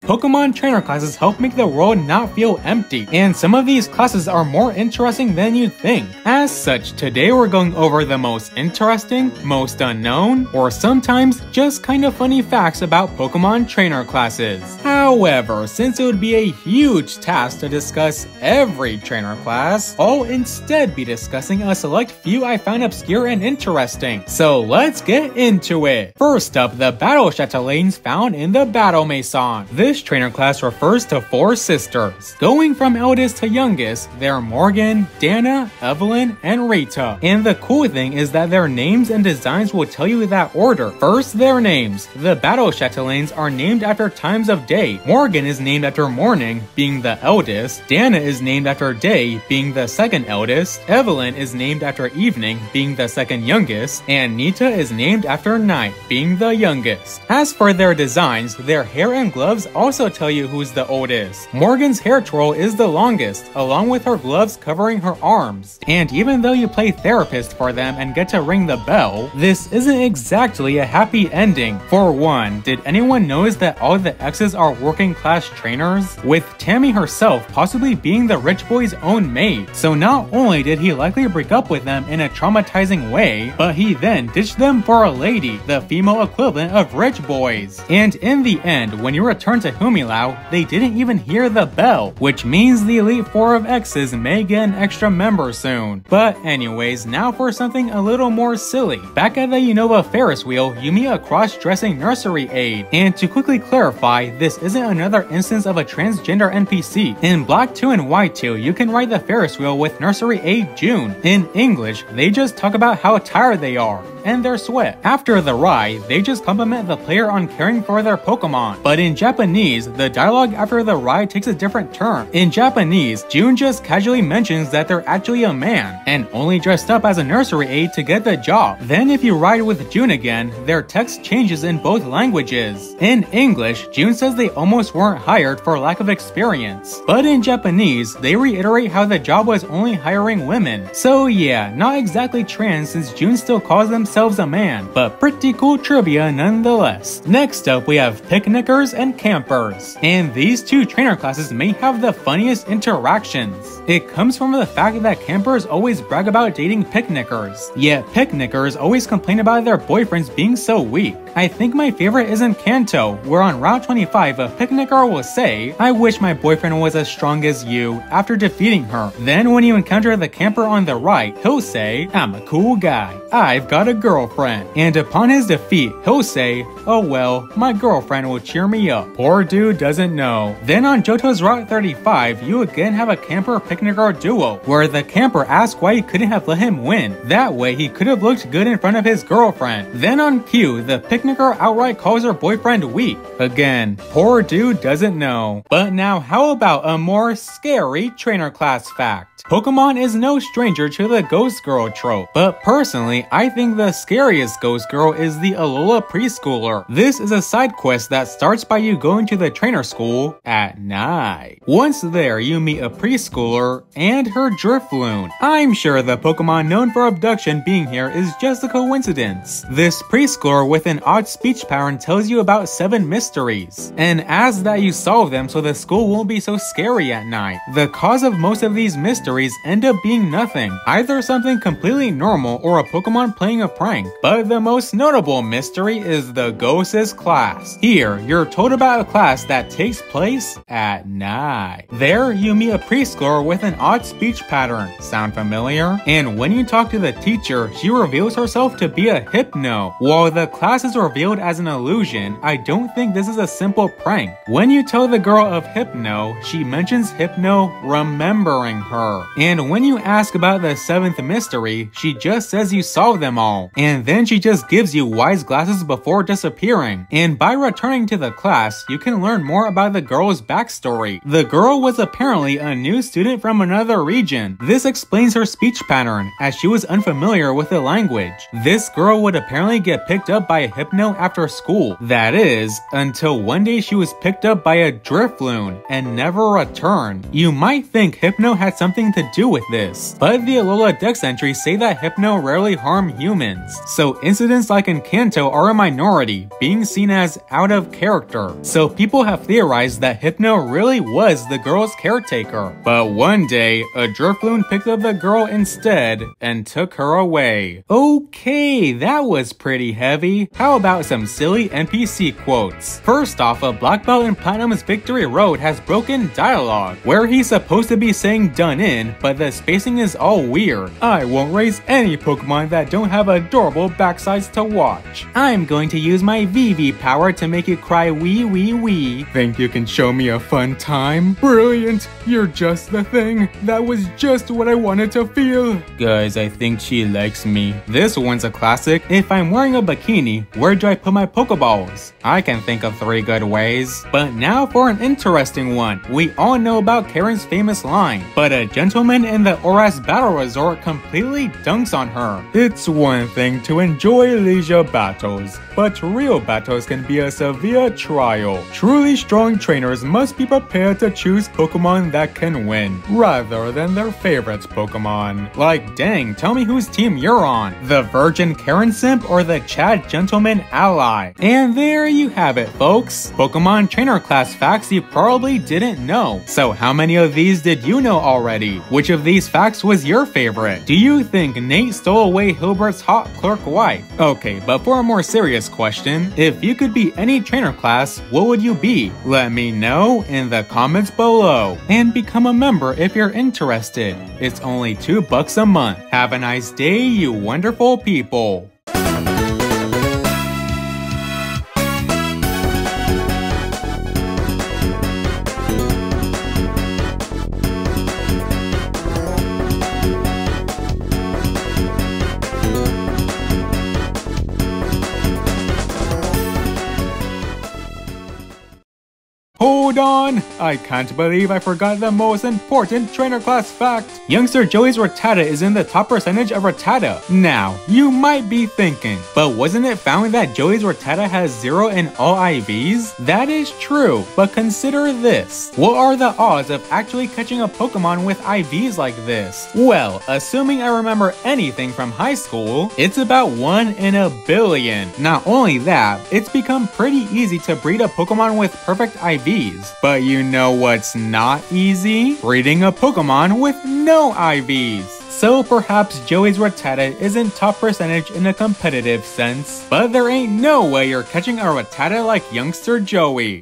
Pokemon trainer classes help make the world not feel empty, and some of these classes are more interesting than you'd think. As such, today we're going over the most interesting, most unknown, or sometimes just kind of funny facts about Pokemon trainer classes. However, since it would be a huge task to discuss every trainer class, I'll instead be discussing a select few I found obscure and interesting. So let's get into it. First up, the Battle Chatelaines found in the Battle Maison. This trainer class refers to 4 sisters. Going from eldest to youngest, they're Morgan, Dana, Evelyn, and Rita. And the cool thing is that their names and designs will tell you that order. First, their names. The Battle Chatelaines are named after times of day. Morgan is named after morning, being the eldest. Dana is named after day, being the second eldest. Evelyn is named after evening, being the second youngest. And Nita is named after night, being the youngest. As for their designs, their hair and gloves also tell you who's the oldest. Morgan's hair twirl is the longest, along with her gloves covering her arms. And even though you play therapist for them and get to ring the bell, this isn't exactly a happy ending. For one, did anyone notice that all the exes are working class trainers? With Tammy herself possibly being the rich boy's own maid. So not only did he likely break up with them in a traumatizing way, but he then ditched them for a lady, the female equivalent of rich boys. And in the end, when you return to Humilau, they didn't even hear the bell, which means the Elite Four of X's may get an extra member soon. But anyways, now for something a little more silly. Back at the Unova Ferris wheel, you meet a cross-dressing nursery aide. And to quickly clarify, this isn't another instance of a transgender NPC. In Black 2 and White 2, you can ride the Ferris wheel with nursery aide June. In English, they just talk about how tired they are and their sweat. After the ride, they just compliment the player on caring for their Pokemon. But in Japanese, the dialogue after the ride takes a different turn. In Japanese, June just casually mentions that they're actually a man, and only dressed up as a nursery aide to get the job. Then if you ride with June again, their text changes in both languages. In English, June says they almost weren't hired for lack of experience. But in Japanese, they reiterate how the job was only hiring women. So yeah, not exactly trans since June still calls themselves a man, but pretty cool trivia nonetheless. Next up, we have picnickers and campers. And these two trainer classes may have the funniest interactions. It comes from the fact that campers always brag about dating picnickers, yet picnickers always complain about their boyfriends being so weak. I think my favorite is in Kanto, where on Route 25 a picnicker will say, "I wish my boyfriend was as strong as you," after defeating her. Then when you encounter the camper on the right, he'll say, "I'm a cool guy, I've got a girlfriend." And upon his defeat, he'll say, "Oh well, my girlfriend will cheer me up." Poor dude doesn't know. Then on Johto's Route 35, you again have a camper-picnicker duo, where the camper asks why he couldn't have let him win. That way he could have looked good in front of his girlfriend. Then on Q, the picnicker outright calls her boyfriend weak. Again, poor dude doesn't know. But now how about a more scary trainer class fact? Pokemon is no stranger to the Ghost Girl trope, but personally, I think the scariest Ghost Girl is the Alola Preschooler. This is a side quest that starts by you going to the trainer school at night. Once there, you meet a preschooler and her Drifloon. I'm sure the Pokemon known for abduction being here is just a coincidence. This preschooler with an odd speech pattern tells you about 7 mysteries, and asks that you solve them so the school won't be so scary at night. The cause of most of these mysteries end up being nothing, either something completely normal or a Pokemon playing a prank. But the most notable mystery is the Ghost's class. Here, you're told about a class that takes place at night. There, you meet a preschooler with an odd speech pattern. Sound familiar? And when you talk to the teacher, she reveals herself to be a Hypno. While the class is revealed as an illusion, I don't think this is a simple prank. When you tell the girl of Hypno, she mentions Hypno remembering her. And when you ask about the 7th mystery, she just says you solved them all. And then she just gives you wise glasses before disappearing. And by returning to the class, you can learn more about the girl's backstory. The girl was apparently a new student from another region. This explains her speech pattern, as she was unfamiliar with the language. This girl would apparently get picked up by a Hypno after school. That is, until one day she was picked up by a Drifloon and never returned. You might think Hypno had something to do with this, but the Alola Dex entries say that Hypno rarely harm humans, so incidents like in Kanto are a minority, being seen as out of character. So people have theorized that Hypno really was the girl's caretaker. But one day, a Drifloon picked up the girl instead and took her away. Okay, that was pretty heavy. How about some silly NPC quotes? First off, a Black Belt in Platinum's Victory Road has broken dialogue, where he's supposed to be saying done in, but the spacing is all weird. I won't raise any Pokemon that don't have adorable backsides to watch. I'm going to use my VV power to make you cry wee wee wee. Think you can show me a fun time? Brilliant! You're just the thing. That was just what I wanted to feel. Guys, I think she likes me. This one's a classic. If I'm wearing a bikini, where do I put my Pokeballs? I can think of 3 good ways. But now for an interesting one. We all know about Karen's famous line, but a gentleman in the Oras Battle Resort completely dunks on her. It's one thing to enjoy leisure battles, but real battles can be a severe trial. Truly strong trainers must be prepared to choose Pokemon that can win, rather than their favorite Pokemon. Like, dang, tell me whose team you're on. The Virgin Karen Simp or the Chad Gentleman Ally? And there you have it, folks. Pokemon trainer class facts you probably didn't know. So how many of these did you know already? Which of these facts was your favorite? Do you think Nate stole away Hilbert's hot clerk wife? Okay, but for a more serious question, if you could be any trainer class, what would you be? Let me know in the comments below. And become a member if you're interested. It's only $2 a month. Have a nice day, you wonderful people. Hold on! I can't believe I forgot the most important trainer class fact. Youngster Joey's Rattata is in the top percentage of Rattata. Now, you might be thinking, but wasn't it found that Joey's Rattata has 0 in all IVs? That is true, but consider this. What are the odds of actually catching a Pokemon with IVs like this? Well, assuming I remember anything from high school, it's about 1 in a billion. Not only that, it's become pretty easy to breed a Pokemon with perfect IVs. But you know what's not easy? Breeding a Pokemon with no IVs. So perhaps Joey's Rattata isn't top percentage in a competitive sense, but there ain't no way you're catching a Rattata like youngster Joey.